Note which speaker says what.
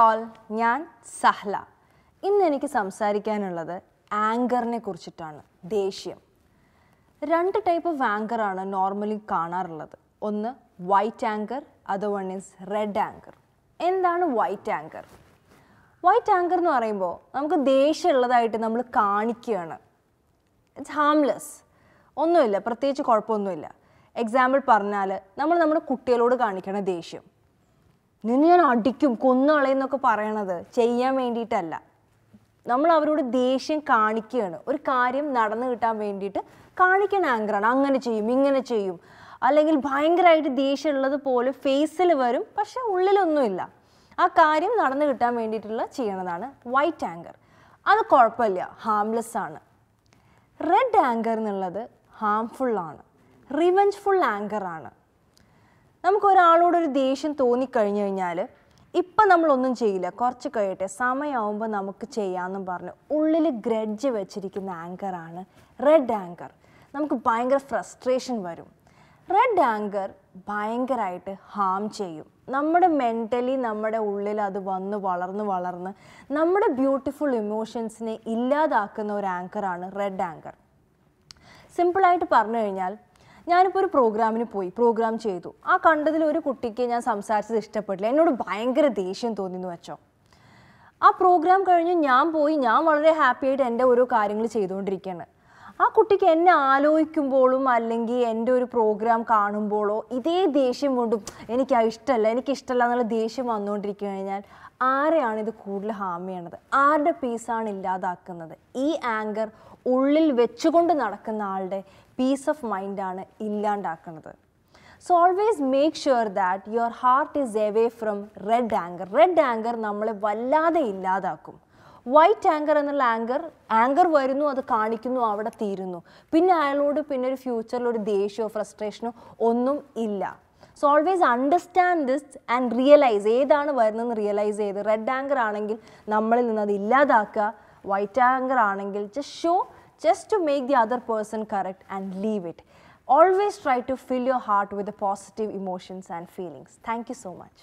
Speaker 1: All, ഞാൻ സഹ്ല. ഇന്ന് എനിക്ക് സംസാരിക്കാനുള്ളത് ആങ്കറിനെ കുറിച്ചിട്ടാണ്. ദേഷ്യം. രണ്ട് ടൈപ്പ് ഓഫ് ആങ്കറാണ് നോർമലി കാണാറുള്ളത്. ഒന്ന് white anchor, other one is red anchor. എന്താണ് വൈറ്റ് ആങ്കർ? വൈറ്റ് ആങ്കർ എന്ന് പറയുമ്പോൾ നമുക്ക് ദേഷ്യമുള്ളതായിട്ട് നമ്മൾ കാണിക്കുകയാണ്. ഇറ്റ്സ് ഹാംലെസ്, ഒന്നുമില്ല, പ്രത്യേകിച്ച് കുഴപ്പമൊന്നുമില്ല. എക്സാമ്പിൾ പറഞ്ഞാൽ നമ്മൾ നമ്മുടെ കുട്ടികളോട് കാണിക്കണ ദേഷ്യം, നിന്ന് ഞാൻ അടിക്കും കൊന്നുകളയെന്നൊക്കെ പറയണത് ചെയ്യാൻ വേണ്ടിയിട്ടല്ല. നമ്മൾ അവരോട് ദേഷ്യം കാണിക്കുകയാണ്, ഒരു കാര്യം നടന്നു കിട്ടാൻ വേണ്ടിയിട്ട് കാണിക്കുന്ന ആങ്കറാണ്. അങ്ങനെ ചെയ്യും, ഇങ്ങനെ ചെയ്യും, അല്ലെങ്കിൽ ഭയങ്കരമായിട്ട് ദേഷ്യമുള്ളത് പോലെ ഫേസിൽ വരും, പക്ഷെ ഉള്ളിലൊന്നുമില്ല. ആ കാര്യം നടന്നു കിട്ടാൻ വേണ്ടിയിട്ടുള്ള ചെയ്യണതാണ് വൈറ്റ് ആങ്കർ. അത് കുഴപ്പമില്ല, ഹാംലെസ് ആണ്. റെഡ് ആങ്കർ എന്നുള്ളത് ഹാംഫുള്ളാണ്, റിവെഞ്ച്ഫുൾ ആങ്കറാണ്. നമുക്കൊരാളോടൊരു ദേഷ്യം തോന്നിക്കഴിഞ്ഞു കഴിഞ്ഞാൽ ഇപ്പം നമ്മളൊന്നും ചെയ്യില്ല, കുറച്ച് കഴിയട്ടെ, സമയമാകുമ്പോൾ നമുക്ക് ചെയ്യാമെന്നും പറഞ്ഞ് ഉള്ളിൽ ഗ്രഡ്ജ് വെച്ചിരിക്കുന്ന ആങ്കറാണ് റെഡ് ആങ്കർ. നമുക്ക് ഭയങ്കര ഫ്രസ്ട്രേഷൻ വരും. റെഡ് ആങ്കർ ഭയങ്കരമായിട്ട് ഹാം ചെയ്യും. നമ്മുടെ മെൻ്റലി നമ്മുടെ ഉള്ളിൽ അത് വന്ന് വളർന്ന് നമ്മുടെ ബ്യൂട്ടിഫുൾ ഇമോഷൻസിനെ ഇല്ലാതാക്കുന്ന ഒരു ആങ്കറാണ് റെഡ് ആങ്കർ. സിമ്പിളായിട്ട് പറഞ്ഞു കഴിഞ്ഞാൽ, ഞാനിപ്പോൾ ഒരു പ്രോഗ്രാമിന് പോയി, പ്രോഗ്രാം ചെയ്തു. ആ കണ്ടതിൽ ഒരു കുട്ടിക്ക് ഞാൻ സംസാരിച്ചത് ഇഷ്ടപ്പെട്ടില്ല, എന്നോട് ഭയങ്കര ദേഷ്യം തോന്നിയെന്ന് വെച്ചോ. ആ പ്രോഗ്രാം കഴിഞ്ഞ് ഞാൻ പോയി, ഞാൻ വളരെ ഹാപ്പി ആയിട്ട് എൻ്റെ ഓരോ കാര്യങ്ങൾ ചെയ്തുകൊണ്ടിരിക്കുകയാണ്. ആ കുട്ടിക്ക് എന്നെ ആലോചിക്കുമ്പോഴും അല്ലെങ്കിൽ എൻ്റെ ഒരു പ്രോഗ്രാം കാണുമ്പോഴോ ഇതേ ദേഷ്യം കൊണ്ടും എനിക്കിഷ്ടമല്ല എന്നുള്ള ദേഷ്യം വന്നുകൊണ്ടിരിക്കുക കഴിഞ്ഞാൽ ആരെയാണ് ഇത് കൂടുതൽ ഹാം ചെയ്യണത്? ആരുടെ പീസാണ് ഇല്ലാതാക്കുന്നത്? ഈ ആങ്കർ ഉള്ളിൽ വെച്ചുകൊണ്ട് നടക്കുന്ന ആളുടെ പീസ് ഓഫ് മൈൻഡാണ് ഇല്ലാണ്ടാക്കുന്നത്. So always make sure that your heart is away from red anchor. Red anchor നമ്മളെ വല്ലാതെ ഇല്ലാതാക്കും. വൈറ്റ് ആങ്കർ എന്നുള്ള ആങ്കർ വരുന്നു, അത് കാണിക്കുന്നു, അവിടെ തീരുന്നു. പിന്നെ അയാളോട് പിന്നെ ഒരു ഫ്യൂച്ചറിൽ ഒരു ദേഷ്യമോ ഫ്രസ്ട്രേഷനോ ഒന്നും ഇല്ല. So always understand this and realise ഏതാണ് വരുന്നതെന്ന് റിയലൈസ് ചെയ്ത്, റെഡ് ആങ്കർ ആണെങ്കിൽ നമ്മളിൽ നിന്ന് അത് ഇല്ലാതാക്കുക, വൈറ്റ് ആങ്കർ ആണെങ്കിൽ just to make the other person correct and leave it. Always try to fill your heart with the positive emotions and feelings. Thank you so much.